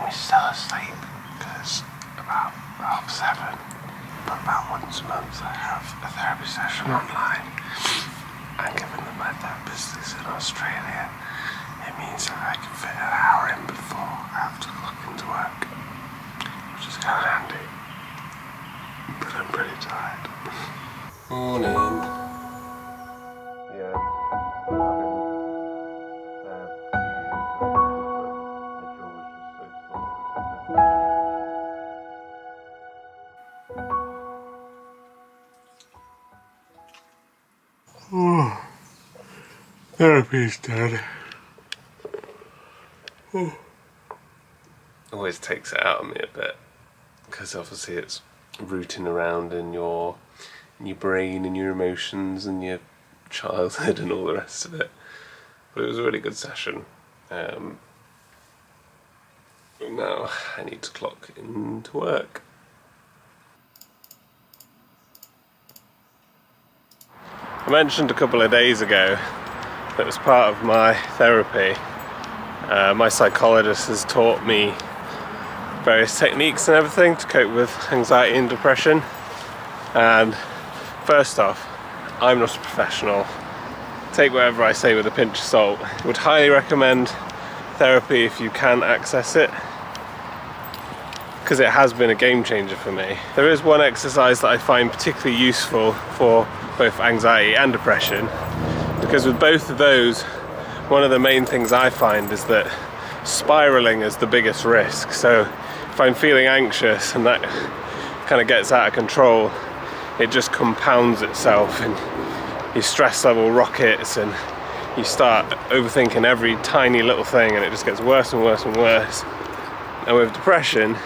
is still asleep because about 7:30, but about once a month I have a therapy session online, and given that my therapist is in Australia, it means that I can fit an hour in before I have to clock into work, which is kind of handy, but I'm pretty tired. Morning. Oh, therapy's done. Oh. Always takes it out of me a bit, because obviously it's rooting around in your brain and your emotions and your childhood and all the rest of it. But it was a really good session. But now I need to clock into work. I mentioned a couple of days ago that as part of my therapy, my psychologist has taught me various techniques and everything to cope with anxiety and depression. And first off, I'm not a professional. Take whatever I say with a pinch of salt. I would highly recommend therapy if you can access it, because it has been a game changer for me. There is one exercise that I find particularly useful for both anxiety and depression, because with both of those, one of the main things I find is that spiraling is the biggest risk. So if I'm feeling anxious and that kind of gets out of control, it just compounds itself and your stress level rockets and you start overthinking every tiny little thing, and it just gets worse and worse and worse. And with depression,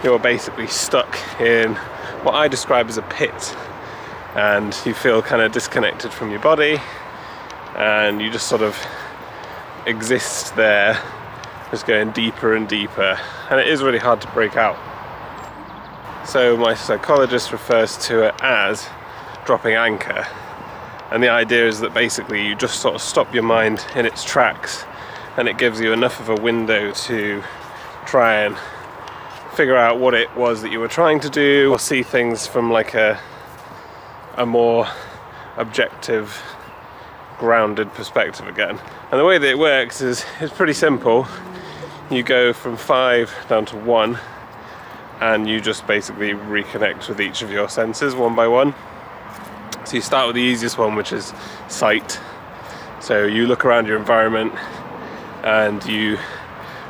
you're basically stuck in what I describe as a pit, and you feel kind of disconnected from your body, and you just sort of exist there, just going deeper and deeper, and it is really hard to break out. So my psychologist refers to it as dropping anchor, and the idea is that basically you just sort of stop your mind in its tracks, and it gives you enough of a window to try and figure out what it was that you were trying to do, or see things from like a more objective, grounded perspective again. And the way that it works is pretty simple. You go from 5 down to 1, and you just basically reconnect with each of your senses one by one. So you start with the easiest one, which is sight. So you look around your environment and you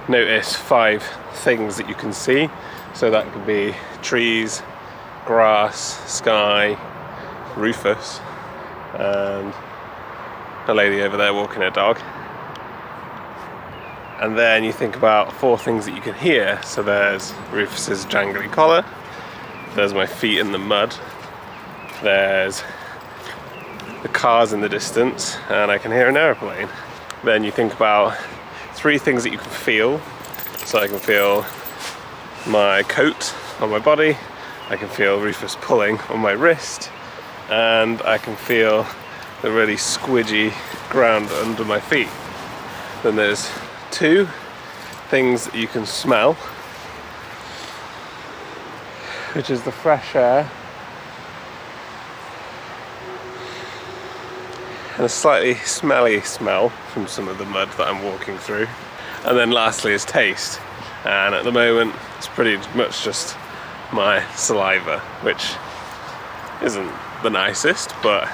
notice 5 things that you can see. So that could be trees, grass, sky, Rufus, and a lady over there walking her dog. And then you think about 4 things that you can hear. So there's Rufus's jangly collar, there's my feet in the mud, there's the cars in the distance, and I can hear an airplane. Then you think about 3 things that you can feel. So I can feel my coat on my body, I can feel Rufus pulling on my wrist, and I can feel the really squidgy ground under my feet. Then there's 2 things that you can smell, which is the fresh air and a slightly smelly smell from some of the mud that I'm walking through. And then lastly is taste, and at the moment it's pretty much just my saliva, which isn't the nicest, but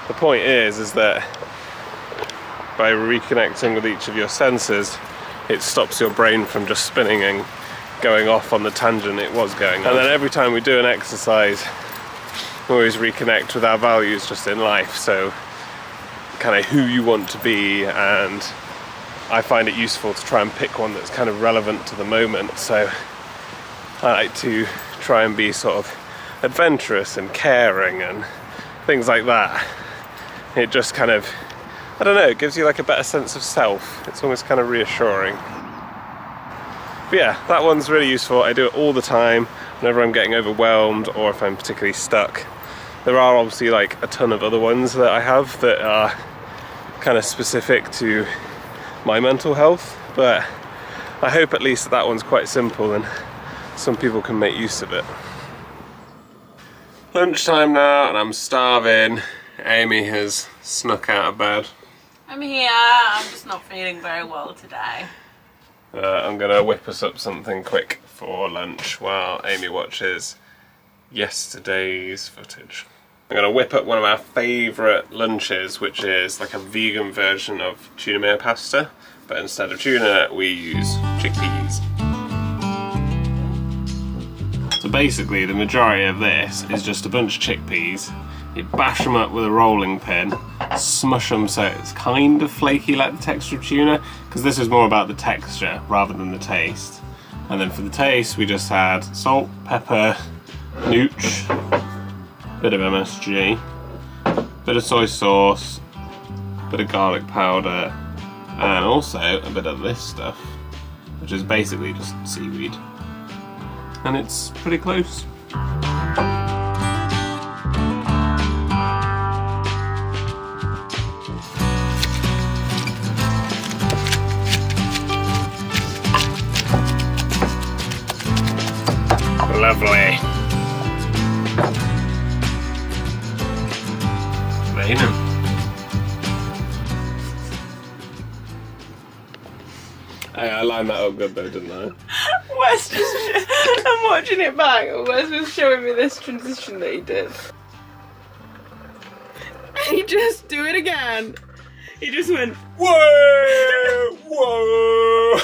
the point is that by reconnecting with each of your senses, it stops your brain from just spinning and going off on the tangent it was going on. And then every time we do an exercise, we always reconnect with our values just in life, so kind of who you want to be, and I find it useful to try and pick one that's kind of relevant to the moment. So I like to try and be sort of adventurous and caring and things like that. It just kind of, I don't know, it gives you like a better sense of self. It's almost kind of reassuring. But yeah, that one's really useful. I do it all the time whenever I'm getting overwhelmed or if I'm particularly stuck. There are obviously like a ton of other ones that I have that are kind of specific to my mental health, but I hope at least that one's quite simple and some people can make use of it. Lunchtime now and I'm starving. Amy has snuck out of bed. I'm here, I'm just not feeling very well today. I'm gonna whip us up something quick for lunch while Amy watches yesterday's footage. I'm gonna whip up one of our favourite lunches, which is like a vegan version of tuna mayo pasta, but instead of tuna we use chickpeas. So basically the majority of this is just a bunch of chickpeas. You bash them up with a rolling pin, smush them so it's kind of flaky like the texture of tuna, because this is more about the texture rather than the taste. And then for the taste we just had salt, pepper, nooch, bit of MSG, bit of soy sauce, bit of garlic powder, and also a bit of this stuff, which is basically just seaweed. And it's pretty close. Lovely. Venom. Hey, I lined that up good though, didn't I? Wes just, I'm watching it back, and Wes was showing me this transition that he did. And he just do it again. He just went, whoa, whoa.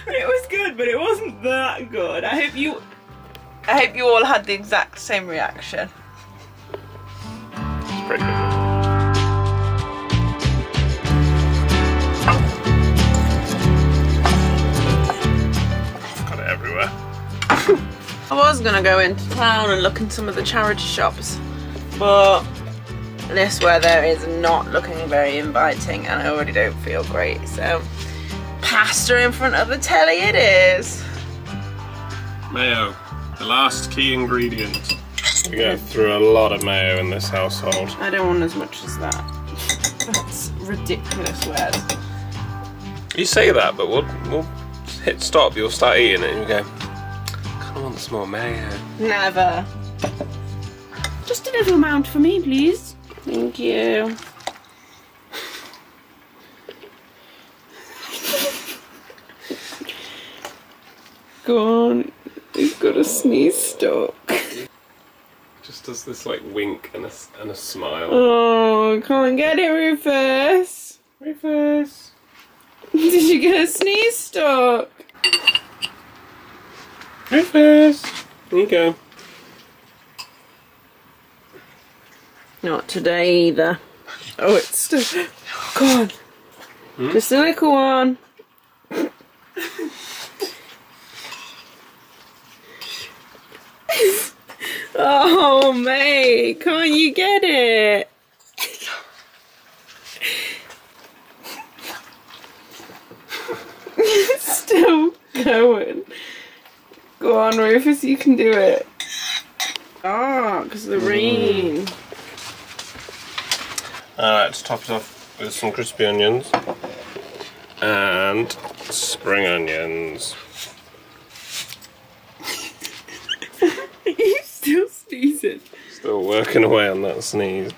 It was good, but it wasn't that good. I hope you all had the exact same reaction. It's pretty good. I've got it everywhere. I was gonna go into town and look in some of the charity shops, but this weather is not looking very inviting and I already don't feel great, so pasta in front of the telly it is. Mayo, the last key ingredient. We go through a lot of mayo in this household. I don't want as much as that. That's ridiculous, Wes. You say that, but we'll hit stop, you'll start eating it and you go, I kind of want some more mayo. Never. Just a little amount for me, please. Thank you. Go on, he's got a sneeze stuck. Just does this like wink and a smile. Oh, I can't get it, Rufus. Rufus. Did you get a sneeze stuck? Rufus. There you go. Not today either. Oh, it's still. Go on. Just a little one. Oh, mate, can't you get it? It's still going. Go on, Rufus, you can do it. Oh, because of the rain. Let's top it off with some crispy onions and spring onions. Are you still sneezing? Still working away on that sneeze.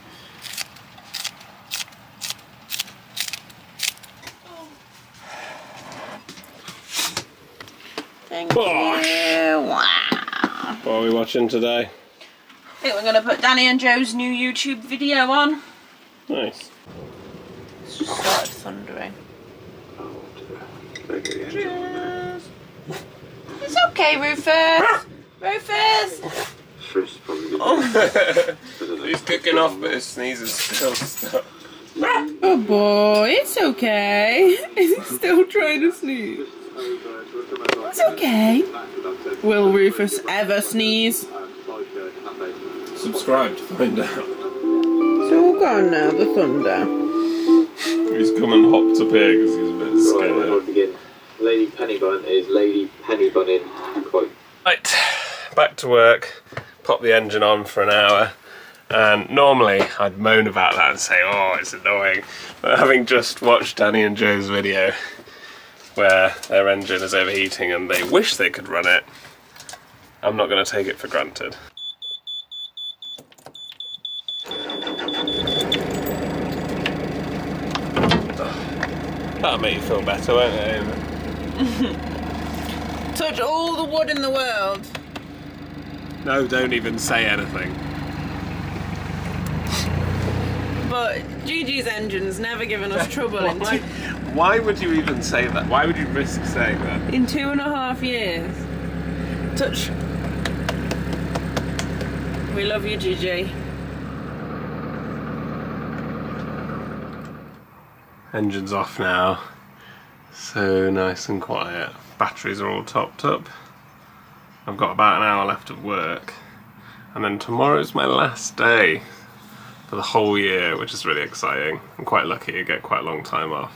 Thank you. Wow. What are we watching today? I think we're going to put Danny and Joe's new YouTube video on. Nice. It's just started thundering. Cheers. It's okay, Rufus. Rufus. Oh. He's kicking off, but his sneeze is still stuck. Oh boy, it's okay. He's still trying to sneeze. It's okay. Will Rufus ever sneeze? Subscribe to find out. It's all gone now, the thunder. He's come and hopped up here because he's a bit scared. Right, begin. Lady Pennybun is Lady Pennybun in quote. Right, back to work. Pop the engine on for an hour. And normally I'd moan about that and say, oh, it's annoying. But having just watched Danny and Joe's video, where their engine is overheating and they wish they could run it, I'm not going to take it for granted. That'll make you feel better, won't it, Amy? Touch all the wood in the world. No, don't even say anything. But Gigi's engine's never given us trouble Why would you even say that? Why would you risk saying that? in 2.5 years. Touch. We love you, Gigi. Engine's off now. So nice and quiet. Batteries are all topped up. I've got about an hour left of work. And then tomorrow's my last day for the whole year, which is really exciting. I'm quite lucky to get quite a long time off.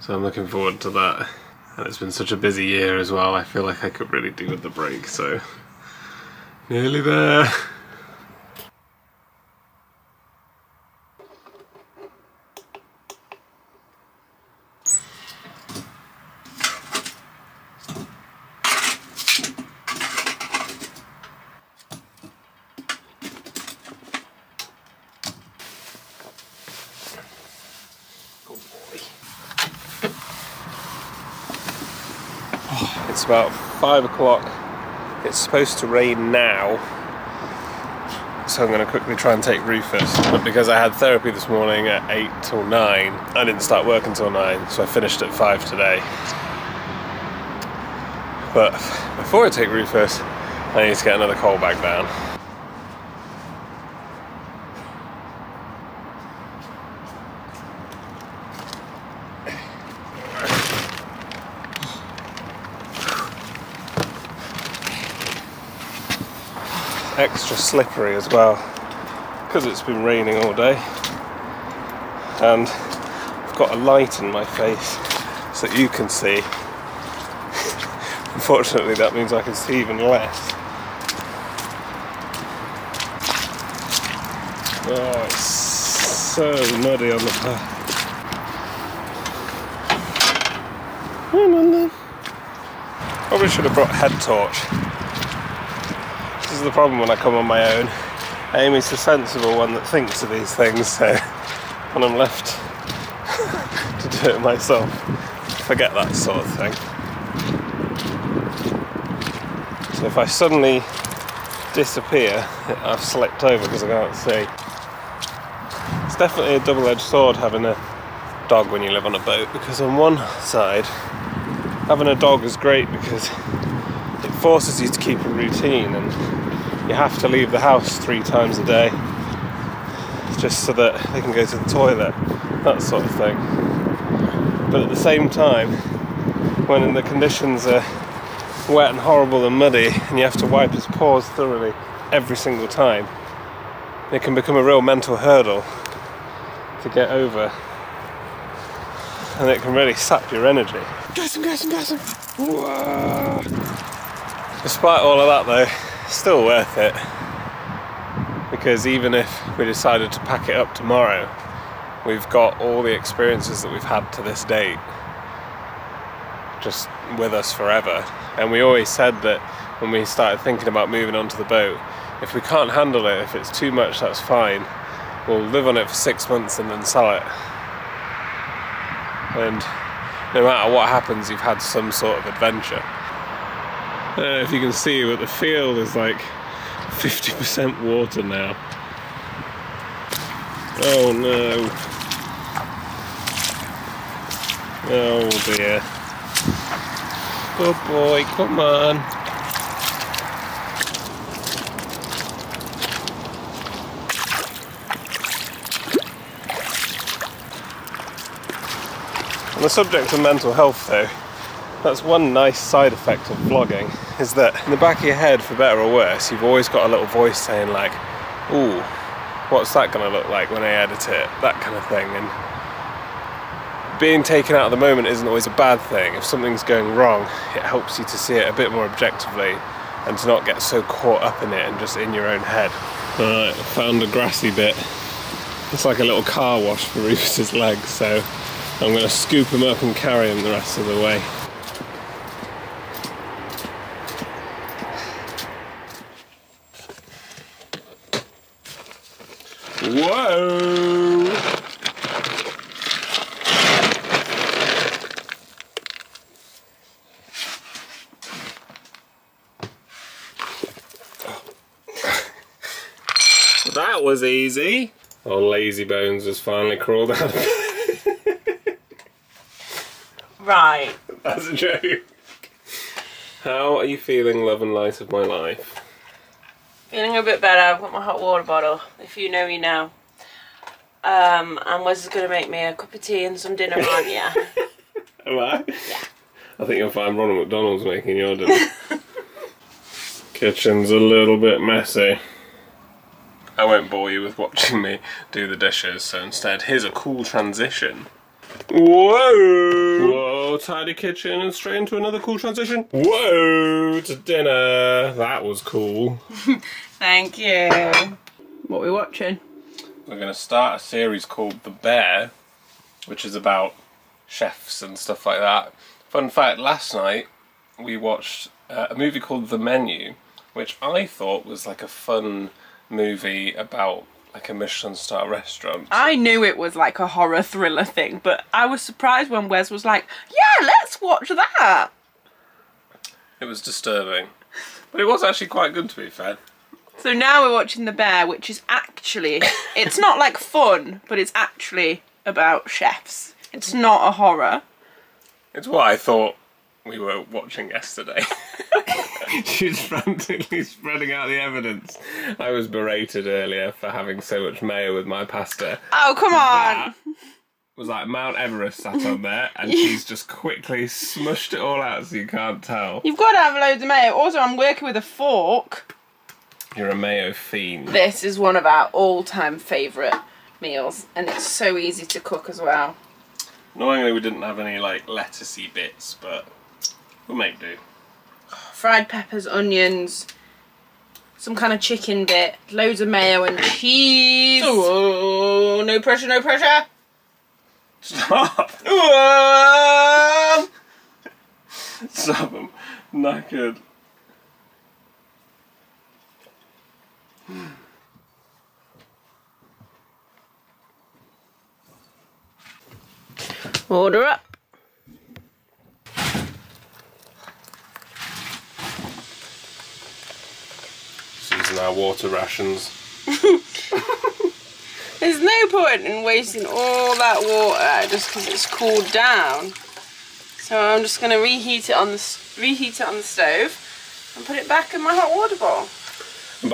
So I'm looking forward to that. And it's been such a busy year as well, I feel like I could really do with the break, so nearly there. It's about 5 o'clock. It's supposed to rain now, so I'm going to quickly try and take Rufus. But because I had therapy this morning at 8 till 9, I didn't start work until 9, so I finished at 5 today. But before I take Rufus, I need to get another coal bag down. Extra slippery as well because it's been raining all day, and I've got a light in my face so that you can see. Unfortunately that means I can see even less. Oh, it's so muddy on the path. Come on then. Probably should have brought a head torch. This is the problem when I come on my own. Amy's the sensible one that thinks of these things, so when I'm left to do it myself, forget that sort of thing. So if I suddenly disappear, I've slipped over because I can't see. It's definitely a double-edged sword having a dog when you live on a boat, because on one side, having a dog is great because it forces you to keep a routine, and you have to leave the house 3 times a day just so that they can go to the toilet, that sort of thing. But at the same time, when the conditions are wet and horrible and muddy and you have to wipe his paws thoroughly every single time, it can become a real mental hurdle to get over, and it can really sap your energy. Gas him, gas him, gas him! Whoa. Despite all of that though, still worth it, because even if we decided to pack it up tomorrow, we've got all the experiences that we've had to this date just with us forever. And we always said that when we started thinking about moving onto the boat, if we can't handle it, if it's too much, that's fine, we'll live on it for 6 months and then sell it. And no matter what happens, you've had some sort of adventure. I don't know if you can see, but the field is like 50% water now. Oh no. Oh dear. Good boy, come on. On the subject of mental health though, that's one nice side effect of vlogging, is that in the back of your head, for better or worse, you've always got a little voice saying like, ooh, what's that going to look like when I edit it, that kind of thing. And being taken out of the moment isn't always a bad thing. If something's going wrong, it helps you to see it a bit more objectively and to not get so caught up in it and just in your own head. Alright, I found a grassy bit. It's like a little car wash for Rufus's legs, so I'm going to scoop them up and carry them the rest of the way. Whoa! That was easy. Oh, lazy bones has finally crawled out. Right. That's a joke. How are you feeling, love and light of my life? Feeling a bit better. I've got my hot water bottle. If you know, you know. And Wes is going to make me a cup of tea and some dinner, aren't you? Am I? Yeah. I think you'll find Ronald McDonald's making your dinner. Kitchen's a little bit messy. I won't bore you with watching me do the dishes, so instead, here's a cool transition. Whoa! Whoa, tidy kitchen and straight into another cool transition. Whoa, to dinner. That was cool. Thank you. What are we watching? We're going to start a series called The Bear, which is about chefs and stuff like that. Fun fact, last night we watched a movie called The Menu, which I thought was like a fun movie about like a Michelin star restaurant. I knew it was like a horror thriller thing, but I was surprised when Wes was like, yeah, let's watch that. It was disturbing, but it was actually quite good, to be fair. So now we're watching The Bear, which is actually, it's not like fun, but it's actually about chefs. It's not a horror. It's what I thought we were watching yesterday. She's frantically spreading out the evidence. I was berated earlier for having so much mayo with my pasta. Oh, come on! That was like Mount Everest sat on there, and she's just quickly smushed it all out so you can't tell. You've got to have loads of mayo. Also, I'm working with a fork. You're a mayo fiend. This is one of our all-time favourite meals, and it's so easy to cook as well. Annoyingly, we didn't have any like lettucey bits, but we'll make do. Fried peppers, onions, some kind of chicken bit, loads of mayo and cheese. Oh, no pressure, no pressure. Stop! Stop, I'm knackered. Order up. Using our water rations. There's no point in wasting all that water just because it's cooled down. So I'm just going to reheat it on the stove and put it back in my hot water bowl. And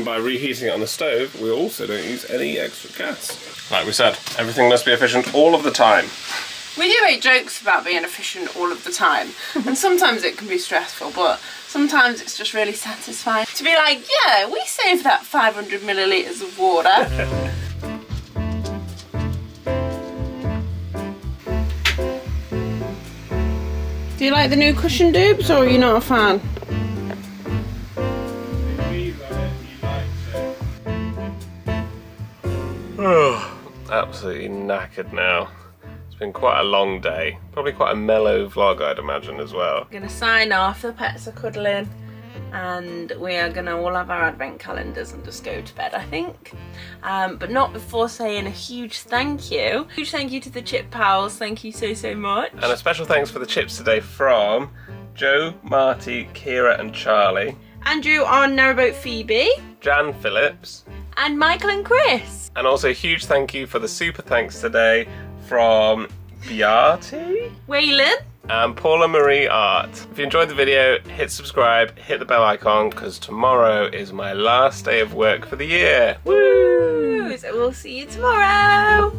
by reheating it on the stove, we also don't use any extra gas. Like we said, everything must be efficient all of the time. We do make jokes about being efficient all of the time, and sometimes it can be stressful, but sometimes it's just really satisfying to be like, yeah, we saved that 500 millilitres of water. Do you like the new cushion dupes, or are you not a fan? Absolutely knackered now. It's been quite a long day. Probably quite a mellow vlog, I'd imagine, as well. We're going to sign off, the pets are cuddling, and we are going to all have our advent calendars and just go to bed, I think. But not before saying a huge thank you. Huge thank you to the Chip Pals, thank you so, so much. And a special thanks for the chips today from Joe, Marty, Kira and Charlie. Andrew on Narrowboat Phoebe. Jan Phillips. And Michael and Chris. And also a huge thank you for the super thanks today from Bearty, Waylon, and Paula Marie Art. If you enjoyed the video, hit subscribe, hit the bell icon, because tomorrow is my last day of work for the year. Woo! So we'll see you tomorrow.